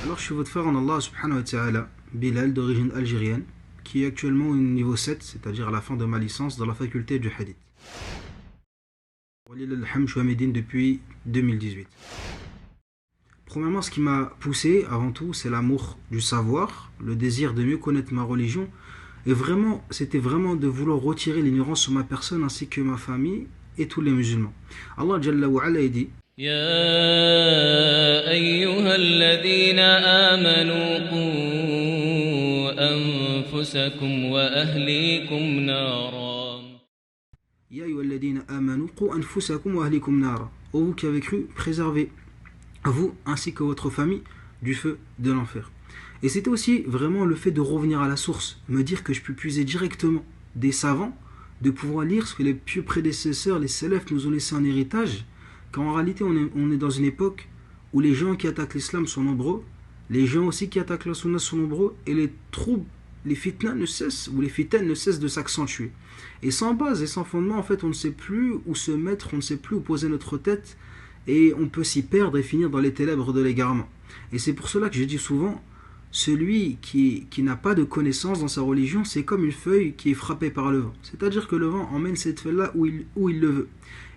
Alors je suis votre frère en Allah subhanahu wa ta'ala, Bilal d'origine algérienne, qui est actuellement au niveau 7, c'est-à-dire à la fin de ma licence dans la faculté du hadith. Walil al-Ham, je suis à Médine depuis 2018. Premièrement, ce qui m'a poussé avant tout, c'est l'amour du savoir, le désir de mieux connaître ma religion, et vraiment, c'était vraiment de vouloir retirer l'ignorance sur ma personne ainsi que ma famille et tous les musulmans. Allah Jalla wa Ala dit يا أيها الذين آمنوا قوا أنفسكم وأهليكم نارا Ya ayyuhalladhina amanu qu anfusakum wa ahlikum nara. Ô vous qui avez cru, préservez vous ainsi que votre famille du feu de l'enfer. Et c'était aussi vraiment le fait de revenir à la source, me dire que je peux puiser directement des savants, de pouvoir lire ce que les pieux prédécesseurs, les salafs nous ont laissé en héritage, quand en réalité on est dans une époque où les gens qui attaquent l'islam sont nombreux, les gens aussi qui attaquent la sunna sont nombreux, et les troubles, les fitnas ne cessent, ou les fitanes ne cessent de s'accentuer. Et sans base et sans fondement, en fait, on ne sait plus où se mettre, on ne sait plus où poser notre tête, et on peut s'y perdre et finir dans les ténèbres de l'égarement. Et c'est pour cela que je dis souvent, celui qui n'a pas de connaissance dans sa religion, c'est comme une feuille qui est frappée par le vent. C'est-à-dire que le vent emmène cette feuille-là où il le veut.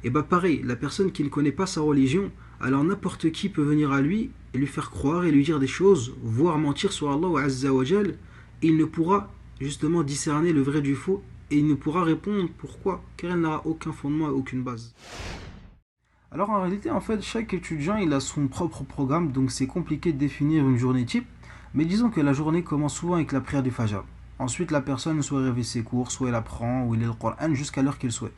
Et bien pareil, la personne qui ne connaît pas sa religion, alors n'importe qui peut venir à lui et lui faire croire et lui dire des choses, voire mentir sur Allah Azza wa Jal, il ne pourra justement discerner le vrai du faux, et il ne pourra répondre pourquoi, car elle n'aura aucun fondement et aucune base. Alors en réalité, en fait, chaque étudiant il a son propre programme, donc c'est compliqué de définir une journée type, mais disons que la journée commence souvent avec la prière du Fajr. Ensuite, la personne soit réveille ses cours, soit elle apprend, ou il lit le Coran jusqu'à l'heure qu'elle souhaite.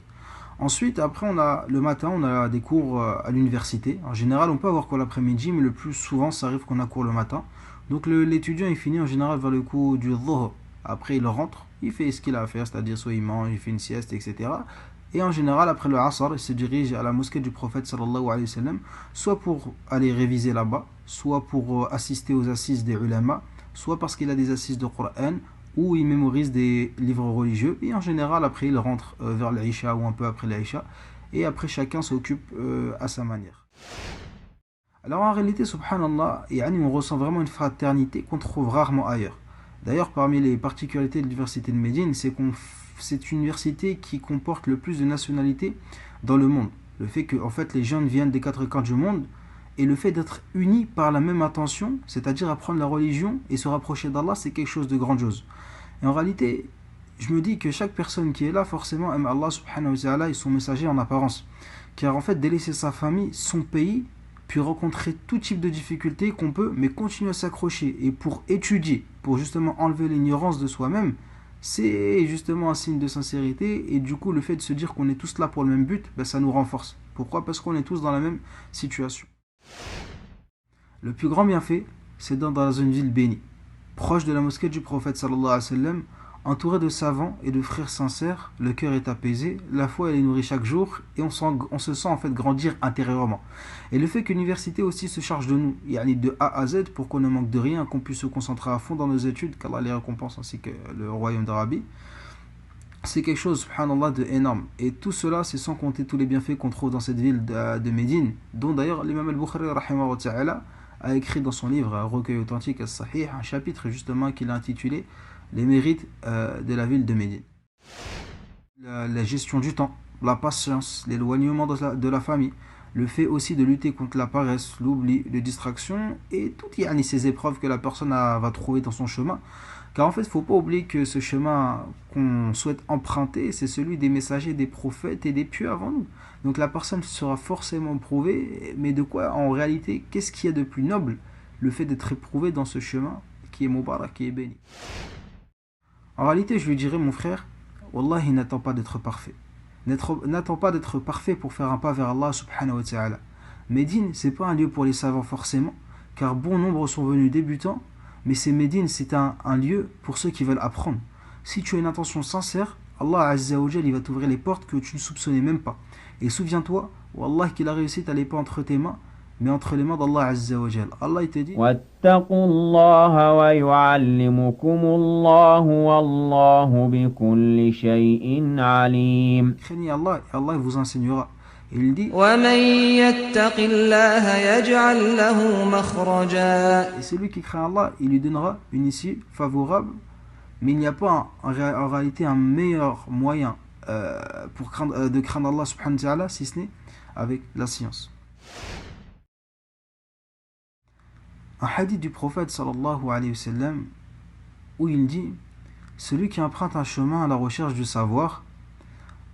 Ensuite, après, le matin, on a des cours à l'université. En général, on peut avoir cours l'après-midi, mais le plus souvent, ça arrive qu'on a cours le matin. Donc l'étudiant, il finit en général vers le cours du Dhuhr. Après, il rentre, il fait ce qu'il a à faire, c'est-à-dire soit il mange, il fait une sieste, etc. Et en général, après le Asr, il se dirige à la mosquée du prophète sallallahu alayhi wa sallam, soit pour aller réviser là-bas, soit pour assister aux assises des ulama, soit parce qu'il a des assises de Coran, ou il mémorise des livres religieux. Et en général, après, il rentre vers l'Aïcha ou un peu après l'Aïcha. Et après, chacun s'occupe à sa manière. Alors en réalité, subhanallah, on ressent vraiment une fraternité qu'on trouve rarement ailleurs. D'ailleurs, parmi les particularités de l'université de Médine, c'est une université qui comporte le plus de nationalités dans le monde. Le fait que en fait, les jeunes viennent des quatre coins du monde, et le fait d'être unis par la même intention, c'est-à-dire apprendre la religion et se rapprocher d'Allah, c'est quelque chose de grandiose. Et en réalité, je me dis que chaque personne qui est là, forcément, aime Allah subhanahu wa ta'ala et son messager en apparence. Car en fait, délaisser sa famille, son pays, puis rencontrer tout type de difficultés qu'on peut, mais continuer à s'accrocher et pour étudier, pour justement enlever l'ignorance de soi-même, c'est justement un signe de sincérité. Et du coup, le fait de se dire qu'on est tous là pour le même but, ça nous renforce. Pourquoi ? Parce qu'on est tous dans la même situation. Le plus grand bienfait, c'est dans une ville bénie, proche de la mosquée du prophète sallallahu alayhi wa sallam, entouré de savants et de frères sincères, le cœur est apaisé, la foi elle est nourrie chaque jour, et on se sent en fait grandir intérieurement. Et le fait que l'université aussi se charge de nous, de A à Z, pour qu'on ne manque de rien, qu'on puisse se concentrer à fond dans nos études, qu'Allah les récompense ainsi que le royaume d'Arabie, c'est quelque chose, subhanallah, de énorme. Et tout cela, c'est sans compter tous les bienfaits qu'on trouve dans cette ville de Médine, dont d'ailleurs l'imam al-Bukhari, rahimahu ta'ala, a écrit dans son livre Recueil authentique as-Sahih un chapitre justement qu'il a intitulé Les mérites de la ville de Médine. La gestion du temps, la patience, l'éloignement de la famille, le fait aussi de lutter contre la paresse, l'oubli, les distractions et toutes ces épreuves que la personne va trouver dans son chemin. Car en fait, il ne faut pas oublier que ce chemin qu'on souhaite emprunter, c'est celui des messagers, des prophètes et des pieux avant nous. Donc la personne sera forcément éprouvée, mais de quoi en réalité, qu'est-ce qu'il y a de plus noble ? Le fait d'être éprouvé dans ce chemin qui est Mubarak, qui est béni. En réalité, je lui dirais, mon frère, Wallahi, n'attends pas d'être parfait. N'attends pas d'être parfait pour faire un pas vers Allah subhanahu wa ta'ala. Médine, c'est pas un lieu pour les savants forcément, car bon nombre sont venus débutants, mais Médine, c'est un lieu pour ceux qui veulent apprendre. Si tu as une intention sincère, Allah Azza wa Jal, il va t'ouvrir les portes que tu ne soupçonnais même pas. Et souviens-toi, Wallah, que la réussite n'est pas entre tes mains, mais entre les mains d'Allah Azza wa Jal. Allah il te dit واتقوا الله ويعلمكم الله والله بكل شيء عليم. craignez Allah et Allah vous enseignera. Il dit ومن يتق الله يجعل له مخرجا. et celui qui craint Allah, il lui donnera une issue favorable, mais il n'y a pas en réalité un meilleur moyen de craindre Allah subhanahu wa ta'ala si ce n'est avec la science. Un hadith du prophète sallallahu alayhi wa sallam où il dit: celui qui emprunte un chemin à la recherche du savoir,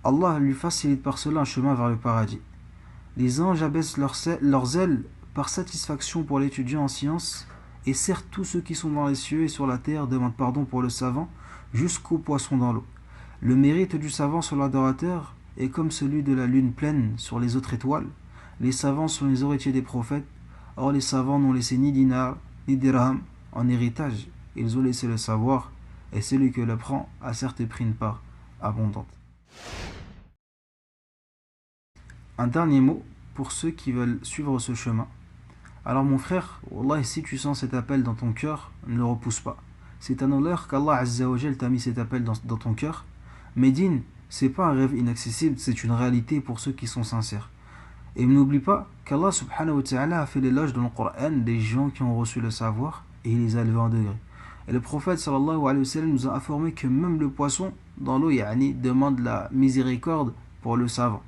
Allah lui facilite par cela un chemin vers le paradis. Les anges abaissent leurs ailes par satisfaction pour l'étudiant en sciences, et certes tous ceux qui sont dans les cieux et sur la terre demandent pardon pour le savant jusqu'aux poissons dans l'eau. Le mérite du savant sur l'adorateur est comme celui de la lune pleine sur les autres étoiles. Les savants sont les héritiers des prophètes. Or les savants n'ont laissé ni dinar ni dirham en héritage. Ils ont laissé le savoir, et celui que le prend a certes pris une part abondante. Un dernier mot pour ceux qui veulent suivre ce chemin. Alors mon frère, Wallah, si tu sens cet appel dans ton cœur, ne le repousse pas. C'est un honneur qu'Allah Azza wa Jal t'a mis cet appel dans ton cœur. Médine, c'est pas un rêve inaccessible, c'est une réalité pour ceux qui sont sincères. Et n'oublie pas qu'Allah subhanahu wa ta'ala a fait l'éloge dans le Coran des gens qui ont reçu le savoir et il les a élevés en degrés. Et le prophète sallallahu alayhi wa sallam nous a informé que même le poisson dans l'eau demande la miséricorde pour le savant.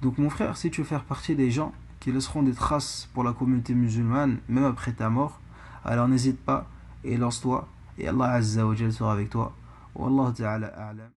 Donc mon frère, si tu veux faire partie des gens qui laisseront des traces pour la communauté musulmane même après ta mort, alors n'hésite pas et lance-toi et Allah Azza wa Jal sera avec toi. Wallahu ta'ala a'lam.